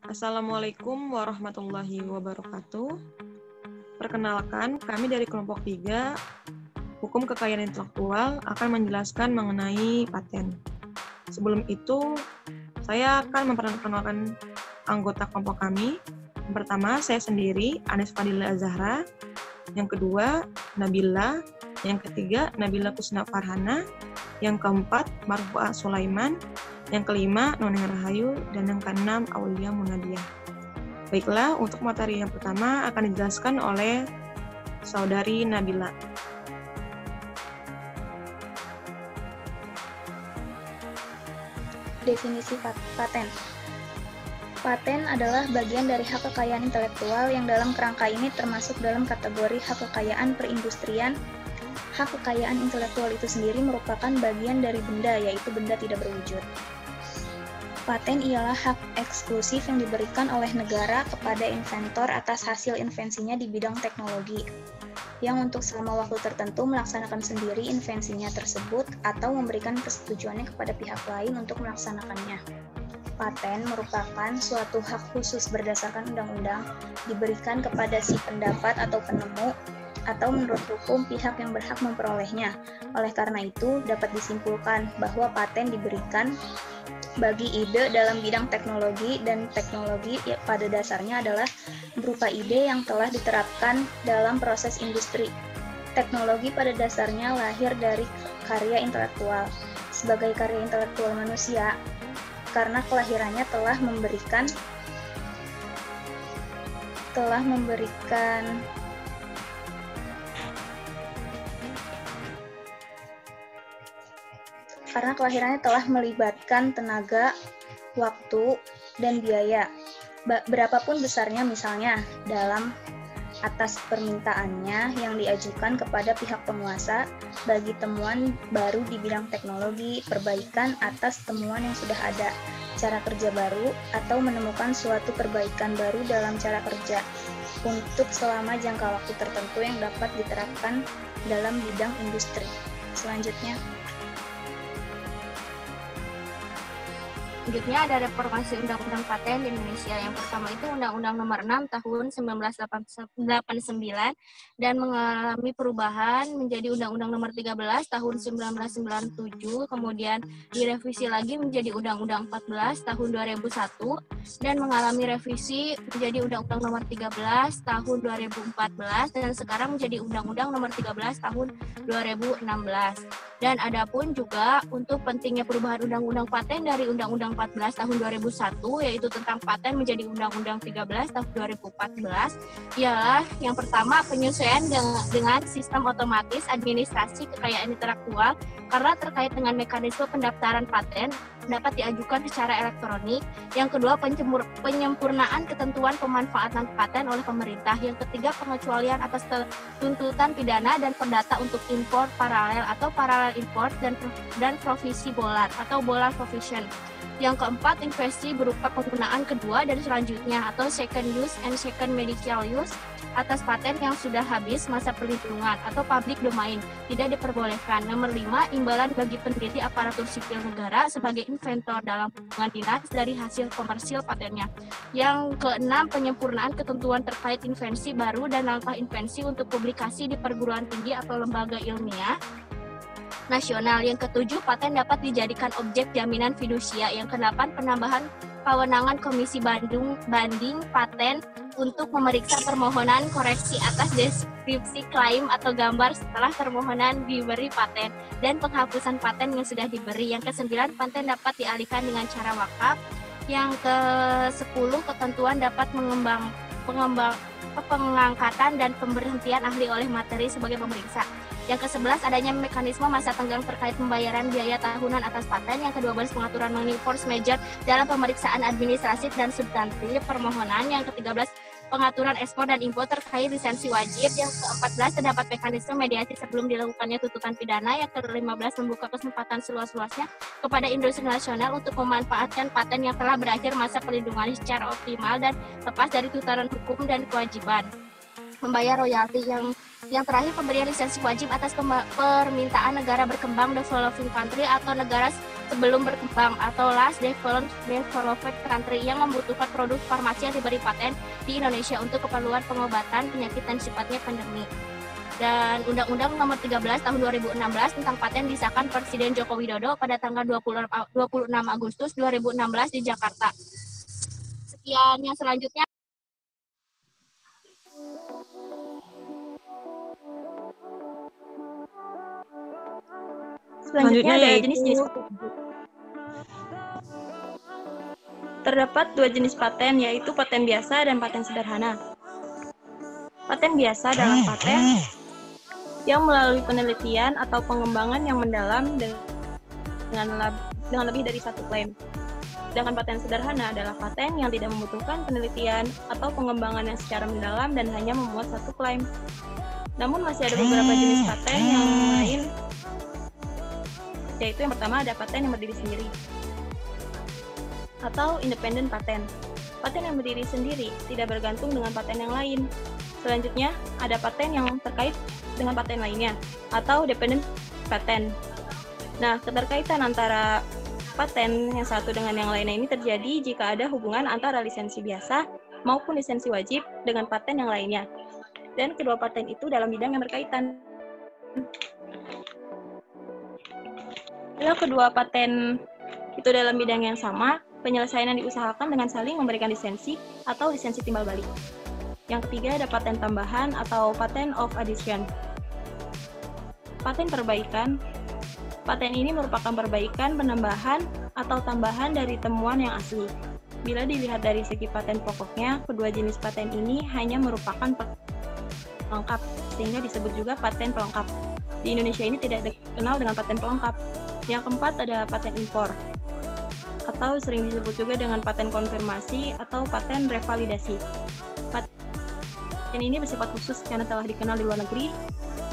Assalamualaikum warahmatullahi wabarakatuh. Perkenalkan, kami dari kelompok 3, Hukum Kekayaan Intelektual, akan menjelaskan mengenai paten. Sebelum itu, saya akan memperkenalkan anggota kelompok kami. Yang pertama, saya sendiri, Anis Fadila Zahra. Yang kedua, Nabila. Yang ketiga, Nabila Kusna Farhana. Yang keempat, Marfu'ah Sulaiman. Yang kelima, Noneng Rahayu. Dan yang keenam, Aulia Munadiah. Baiklah, untuk materi yang pertama akan dijelaskan oleh Saudari Nabila. Definisi paten. Paten adalah bagian dari hak kekayaan intelektual yang dalam kerangka ini termasuk dalam kategori hak kekayaan perindustrian. Hak kekayaan intelektual itu sendiri merupakan bagian dari benda, yaitu benda tidak berwujud. Paten ialah hak eksklusif yang diberikan oleh negara kepada inventor atas hasil invensinya di bidang teknologi, yang untuk selama waktu tertentu melaksanakan sendiri invensinya tersebut atau memberikan persetujuannya kepada pihak lain untuk melaksanakannya. Paten merupakan suatu hak khusus berdasarkan undang-undang diberikan kepada si pendapat atau penemu atau menurut hukum pihak yang berhak memperolehnya. Oleh karena itu, dapat disimpulkan bahwa paten diberikan bagi ide dalam bidang teknologi, dan teknologi pada dasarnya adalah berupa ide yang telah diterapkan dalam proses industri. Teknologi pada dasarnya lahir dari karya intelektual. Sebagai karya intelektual manusia, karena kelahirannya telah memberikan karena kelahirannya telah melibatkan tenaga, waktu, dan biaya. Berapapun besarnya misalnya dalam atas permintaannya yang diajukan kepada pihak penguasa bagi temuan baru di bidang teknologi, perbaikan atas temuan yang sudah ada, cara kerja baru, atau menemukan suatu perbaikan baru dalam cara kerja untuk selama jangka waktu tertentu yang dapat diterapkan dalam bidang industri. Selanjutnya ada reformasi Undang-Undang Paten di Indonesia. Yang pertama itu Undang-Undang Nomor 6 Tahun 1989 dan mengalami perubahan menjadi Undang-Undang Nomor 13 Tahun 1997, kemudian direvisi lagi menjadi Undang-Undang 14 Tahun 2001 dan mengalami revisi menjadi Undang-Undang Nomor 13 Tahun 2014 dan sekarang menjadi Undang-Undang Nomor 13 Tahun 2016. Dan adapun juga untuk pentingnya perubahan Undang-Undang Paten dari Undang-Undang 14 tahun 2001 yaitu tentang paten menjadi Undang-Undang 13 tahun 2014 ialah yang pertama penyesuaian dengan sistem otomatis administrasi kekayaan intelektual karena terkait dengan mekanisme pendaftaran paten dapat diajukan secara elektronik. Yang kedua, penyempurnaan ketentuan pemanfaatan paten oleh pemerintah. Yang ketiga, pengecualian atas tuntutan pidana dan perdata untuk impor paralel atau paralel import dan provisi bolar atau bolar provision. Yang keempat, investasi berupa penggunaan kedua dan selanjutnya atau second use and second medical use atas paten yang sudah habis masa perlindungan atau public domain tidak diperbolehkan. Nomor 5, imbalan bagi peneliti aparatur sipil negara sebagai inventor dalam hubungan dinas dari hasil komersil patennya. Yang keenam, penyempurnaan ketentuan terkait invensi baru dan langkah invensi untuk publikasi di perguruan tinggi atau lembaga ilmiah nasional. Yang ketujuh, paten dapat dijadikan objek jaminan fidusia. Yang kedelapan, penambahan kewenangan Komisi Banding Paten untuk memeriksa permohonan koreksi atas deskripsi klaim atau gambar setelah permohonan diberi paten dan penghapusan paten yang sudah diberi. Yang kesembilan, paten dapat dialihkan dengan cara wakaf. Yang ke-10, ketentuan dapat pengangkatan dan pemberhentian ahli oleh materi sebagai pemeriksa. Yang ke-11, adanya mekanisme masa tenggang terkait pembayaran biaya tahunan atas paten. Yang ke-12, pengaturan mengenai force major dalam pemeriksaan administratif dan substantif permohonan. Yang ke-13, pengaturan ekspor dan impor terkait lisensi wajib. Yang ke-14, terdapat mekanisme mediasi sebelum dilakukannya tuntutan pidana. Yang ke-15, membuka kesempatan seluas-luasnya kepada industri nasional untuk memanfaatkan paten yang telah berakhir masa perlindungan secara optimal dan lepas dari tutaran hukum dan kewajiban. membayar royalti. Yang terakhir, pemberian lisensi wajib atas permintaan negara berkembang developing country atau negara sebelum berkembang atau last developed country yang membutuhkan produk farmasi yang diberi paten di Indonesia untuk keperluan pengobatan penyakit dan sifatnya pandemi. Dan Undang-Undang Nomor 13 Tahun 2016 tentang paten disahkan Presiden Joko Widodo pada tanggal 26 Agustus 2016 di Jakarta. Sekian, yang selanjutnya. Selanjutnya ada yaitu jenis-jenis paten. Terdapat dua jenis paten, yaitu paten biasa dan paten sederhana. Paten biasa adalah paten yang melalui penelitian atau pengembangan yang mendalam dengan lebih dari satu klaim. Sedangkan paten sederhana adalah paten yang tidak membutuhkan penelitian atau pengembangan yang secara mendalam dan hanya memuat satu klaim. Namun masih ada beberapa jenis paten yang lain, yaitu yang pertama ada paten yang berdiri sendiri atau independent patent. Paten yang berdiri sendiri tidak bergantung dengan paten yang lain. Selanjutnya ada paten yang terkait dengan paten lainnya atau dependent patent. Nah, keterkaitan antara paten yang satu dengan yang lainnya ini terjadi jika ada hubungan antara lisensi biasa maupun lisensi wajib dengan paten yang lainnya. Dan kedua paten itu dalam bidang yang berkaitan. Bila kedua paten itu dalam bidang yang sama, penyelesaian yang diusahakan dengan saling memberikan lisensi atau lisensi timbal balik. Yang ketiga ada paten tambahan atau patent of addition. Paten perbaikan. Paten ini merupakan perbaikan, penambahan, atau tambahan dari temuan yang asli. Bila dilihat dari segi paten pokoknya, kedua jenis paten ini hanya merupakan pelengkap, sehingga disebut juga paten pelengkap. Di Indonesia ini tidak dikenal dengan paten pelengkap. Yang keempat ada paten impor, atau sering disebut juga dengan paten konfirmasi atau paten revalidasi. Paten ini bersifat khusus karena telah dikenal di luar negeri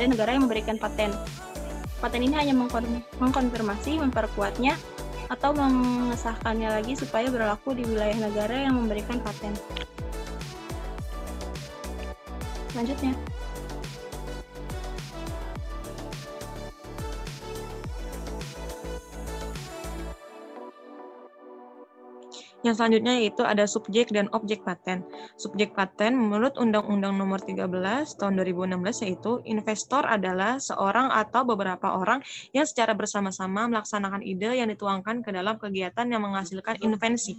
dan negara yang memberikan paten. Paten ini hanya mengkonfirmasi, memperkuatnya, atau mengesahkannya lagi supaya berlaku di wilayah negara yang memberikan paten. Selanjutnya. Yang selanjutnya yaitu ada subjek dan objek paten. Subjek paten menurut Undang-Undang Nomor 13 Tahun 2016 yaitu investor adalah seorang atau beberapa orang yang secara bersama-sama melaksanakan ide yang dituangkan ke dalam kegiatan yang menghasilkan invensi.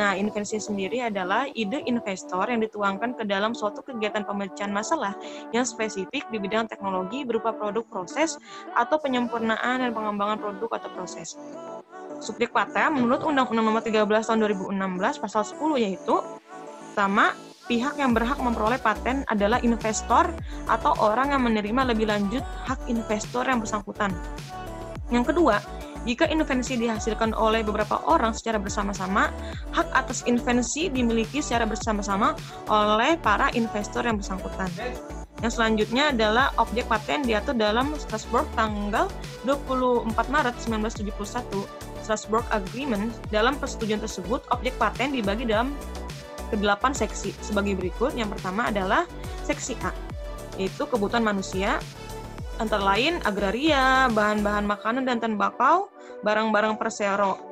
Nah, invensi sendiri adalah ide investor yang dituangkan ke dalam suatu kegiatan pemecahan masalah yang spesifik di bidang teknologi berupa produk proses atau penyempurnaan dan pengembangan produk atau proses. Subjek paten menurut Undang-Undang Nomor 13 Tahun 2016 Pasal 10 yaitu pertama, pihak yang berhak memperoleh paten adalah investor atau orang yang menerima lebih lanjut hak investor yang bersangkutan. Yang kedua, jika invensi dihasilkan oleh beberapa orang secara bersama-sama, hak atas invensi dimiliki secara bersama-sama oleh para investor yang bersangkutan. Yang selanjutnya adalah objek paten diatur dalam Strasbourg tanggal 24 Maret 1971. Strasbourg Agreement. Dalam persetujuan tersebut, objek paten dibagi dalam ke-8 seksi sebagai berikut. Yang pertama adalah seksi A, yaitu kebutuhan manusia, antara lain agraria, bahan-bahan makanan dan tembakau, barang-barang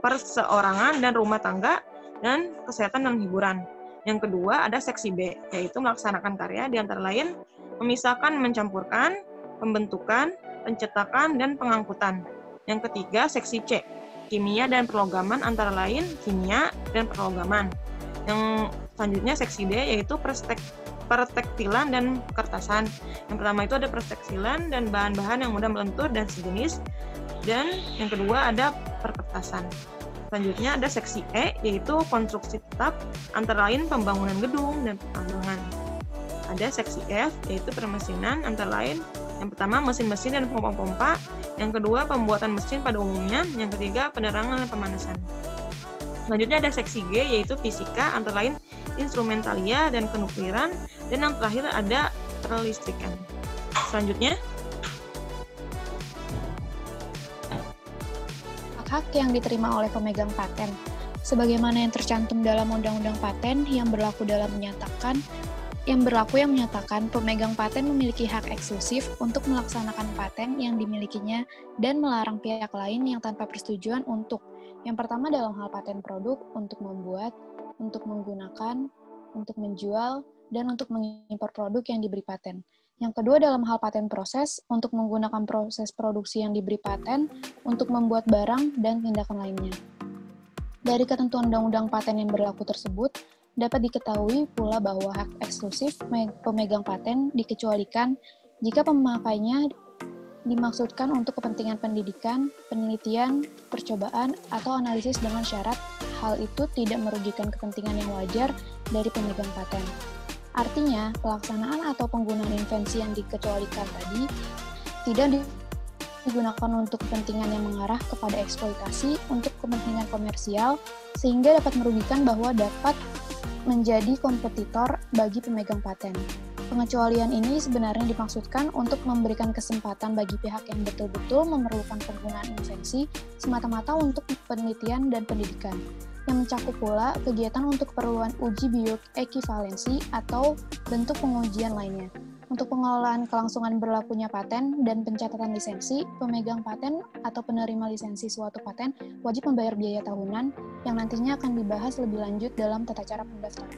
perseorangan dan rumah tangga, dan kesehatan dan hiburan. Yang kedua ada seksi B, yaitu melaksanakan karya di antara lain memisahkan, mencampurkan, pembentukan, pencetakan, dan pengangkutan. Yang ketiga seksi C, kimia dan perlogaman antara lain kimia dan perlogaman. Yang selanjutnya seksi D yaitu pertekstilan dan kertasan. Yang pertama itu ada pertekstilan dan bahan-bahan yang mudah melentur dan sejenis. Dan yang kedua ada perkertasan. Selanjutnya ada seksi E yaitu konstruksi tetap antara lain pembangunan gedung dan pertambangan. Ada seksi F yaitu permesinan antara lain yang pertama mesin-mesin dan pompa-pompa, yang kedua pembuatan mesin pada umumnya, yang ketiga penerangan dan pemanasan. Selanjutnya ada seksi G yaitu fisika antara lain instrumentalia dan kenukliran, dan yang terakhir ada perlistrikan. Selanjutnya hak yang diterima oleh pemegang paten sebagaimana yang tercantum dalam Undang-Undang Paten yang berlaku dalam menyatakan yang berlaku yang menyatakan pemegang paten memiliki hak eksklusif untuk melaksanakan paten yang dimilikinya dan melarang pihak lain yang tanpa persetujuan untuk yang pertama dalam hal paten produk, untuk membuat, untuk menggunakan, untuk menjual, dan untuk mengimpor produk yang diberi paten. Yang kedua dalam hal paten proses, untuk menggunakan proses produksi yang diberi paten, untuk membuat barang, dan tindakan lainnya. Dari ketentuan undang-undang paten yang berlaku tersebut, dapat diketahui pula bahwa hak eksklusif pemegang paten dikecualikan jika pemakainya dimaksudkan untuk kepentingan pendidikan, penelitian, percobaan, atau analisis dengan syarat hal itu tidak merugikan kepentingan yang wajar dari pemegang paten. Artinya, pelaksanaan atau penggunaan invensi yang dikecualikan tadi tidak digunakan untuk kepentingan yang mengarah kepada eksploitasi untuk kepentingan komersial, sehingga dapat merugikan bahwa dapat menjadi kompetitor bagi pemegang paten. Pengecualian ini sebenarnya dimaksudkan untuk memberikan kesempatan bagi pihak yang betul-betul memerlukan penggunaan invensi semata-mata untuk penelitian dan pendidikan, yang mencakup pula kegiatan untuk keperluan uji bioekivalensi atau bentuk pengujian lainnya. Untuk pengelolaan kelangsungan berlakunya paten dan pencatatan lisensi, pemegang paten atau penerima lisensi suatu paten wajib membayar biaya tahunan yang nantinya akan dibahas lebih lanjut dalam tata cara pendaftaran.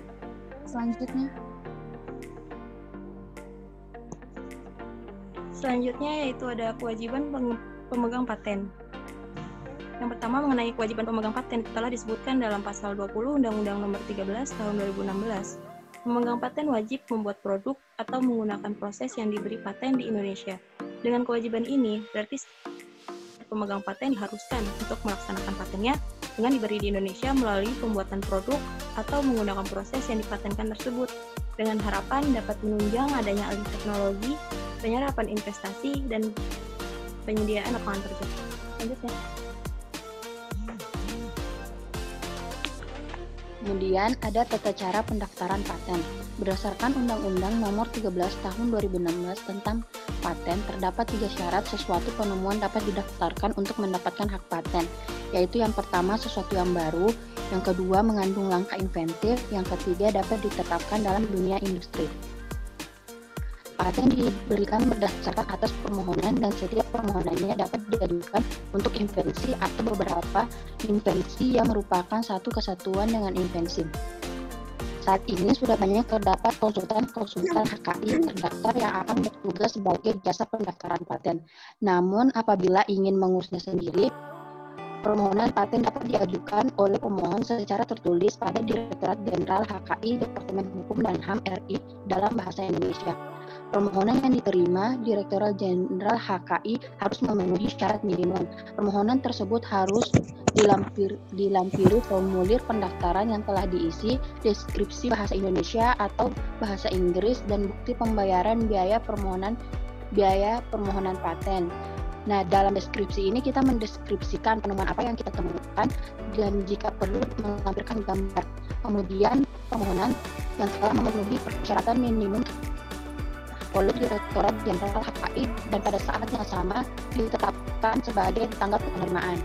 Selanjutnya yaitu ada kewajiban pemegang paten. Yang pertama mengenai kewajiban pemegang paten telah disebutkan dalam pasal 20 Undang-Undang Nomor 13 Tahun 2016. Pemegang paten wajib membuat produk atau menggunakan proses yang diberi paten di Indonesia. Dengan kewajiban ini, berarti pemegang paten diharuskan untuk melaksanakan patennya dengan diberi di Indonesia melalui pembuatan produk atau menggunakan proses yang dipatenkan tersebut, dengan harapan dapat menunjang adanya alih teknologi, penyerapan investasi, dan penyediaan lapangan kerja. Lanjutnya. Kemudian ada tata cara pendaftaran paten. Berdasarkan Undang-Undang Nomor 13 Tahun 2016 tentang paten, terdapat 3 syarat sesuatu penemuan dapat didaftarkan untuk mendapatkan hak paten, yaitu yang pertama sesuatu yang baru, yang kedua mengandung langkah inventif, yang ketiga dapat ditetapkan dalam dunia industri. Paten diberikan berdasarkan atas permohonan dan setiap permohonannya dapat diajukan untuk invensi atau beberapa invensi yang merupakan satu kesatuan dengan invensi. Saat ini sudah banyak terdapat konsultan-konsultan HKI terdaftar yang akan bertugas sebagai jasa pendaftaran paten. Namun apabila ingin mengurusnya sendiri, permohonan paten dapat diajukan oleh pemohon secara tertulis pada Direktorat Jenderal HKI Departemen Hukum dan HAM RI dalam bahasa Indonesia. Permohonan yang diterima Direktorat Jenderal HKI harus memenuhi syarat minimum. Permohonan tersebut harus dilampiri formulir pendaftaran yang telah diisi, deskripsi bahasa Indonesia atau bahasa Inggris, dan bukti pembayaran biaya permohonan paten. Nah, dalam deskripsi ini kita mendeskripsikan penemuan apa yang kita temukan dan jika perlu melampirkan gambar. Kemudian permohonan yang telah memenuhi persyaratan minimum oleh Direktorat Jenderal HKI dan pada saat yang sama ditetapkan sebagai tanggal penerimaan.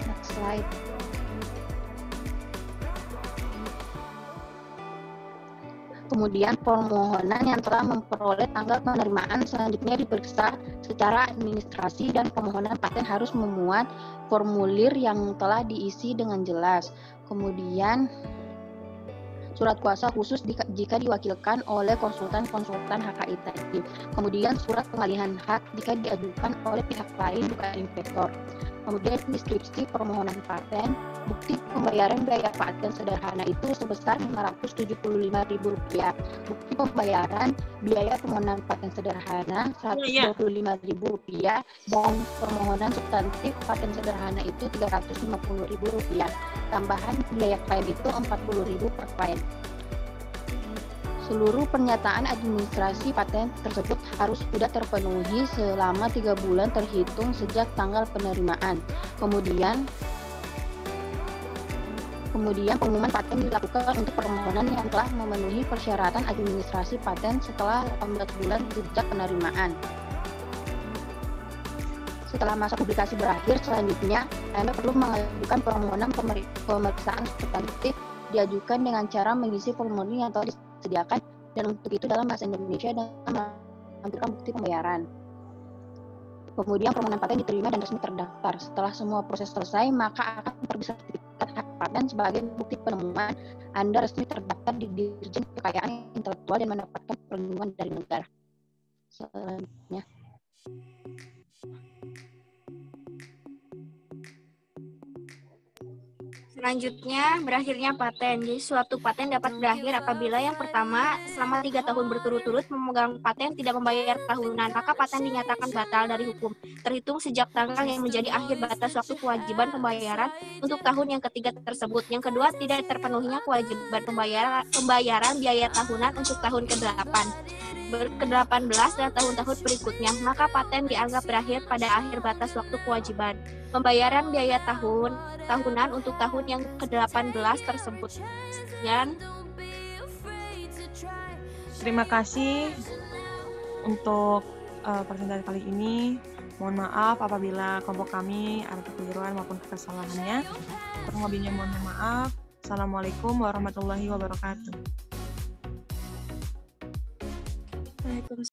Next slide. Kemudian permohonan yang telah memperoleh tanggal penerimaan selanjutnya diperiksa secara administrasi dan pemohonan paten harus memuat formulir yang telah diisi dengan jelas. Kemudian surat kuasa khusus jika diwakilkan oleh konsultan-konsultan HKI tadi. Kemudian surat pengalihan hak jika diajukan oleh pihak lain bukan investor. Kemudian deskripsi permohonan paten, bukti pembayaran biaya paten sederhana itu sebesar Rp575.000. Bukti pembayaran biaya permohonan paten sederhana Rp125.000 dan permohonan substantif paten sederhana itu Rp350.000. Tambahan biaya klaim itu Rp40.000 per klaim. Seluruh pernyataan administrasi paten tersebut harus sudah terpenuhi selama 3 bulan terhitung sejak tanggal penerimaan. Kemudian pengumuman paten dilakukan untuk permohonan yang telah memenuhi persyaratan administrasi paten setelah 18 bulan sejak penerimaan. Setelah masa publikasi berakhir, selanjutnya Anda perlu mengajukan permohonan pemeriksaan substantif diajukan dengan cara mengisi formulir yang telah disediakan, dan untuk itu dalam bahasa Indonesia dan melampirkan bukti pembayaran. Kemudian permohonan paten diterima dan resmi terdaftar. Setelah semua proses selesai, maka akan terbit sertifikat hak paten sebagai bukti penemuan Anda resmi terdaftar di Dirjen Kekayaan Intelektual dan mendapatkan perlindungan dari negara. Selanjutnya. Selanjutnya, berakhirnya paten. Jadi, suatu paten dapat berakhir apabila yang pertama, selama 3 tahun berturut-turut memegang paten tidak membayar tahunan, maka paten dinyatakan batal dari hukum, terhitung sejak tanggal yang menjadi akhir batas waktu kewajiban pembayaran untuk tahun yang ketiga tersebut. Yang kedua, tidak terpenuhinya kewajiban pembayaran biaya tahunan untuk tahun ke-8. Ke-18 dan tahun-tahun berikutnya, maka paten dianggap berakhir pada akhir batas waktu kewajiban pembayaran biaya tahunan untuk tahun yang ke-18 tersebut. Sekian. Terima kasih untuk presentasi kali ini. Mohon maaf apabila kelompok kami ada kekeliruan maupun kesalahannya. Kurang lebihnya mohon maaf. Assalamualaikum warahmatullahi wabarakatuh.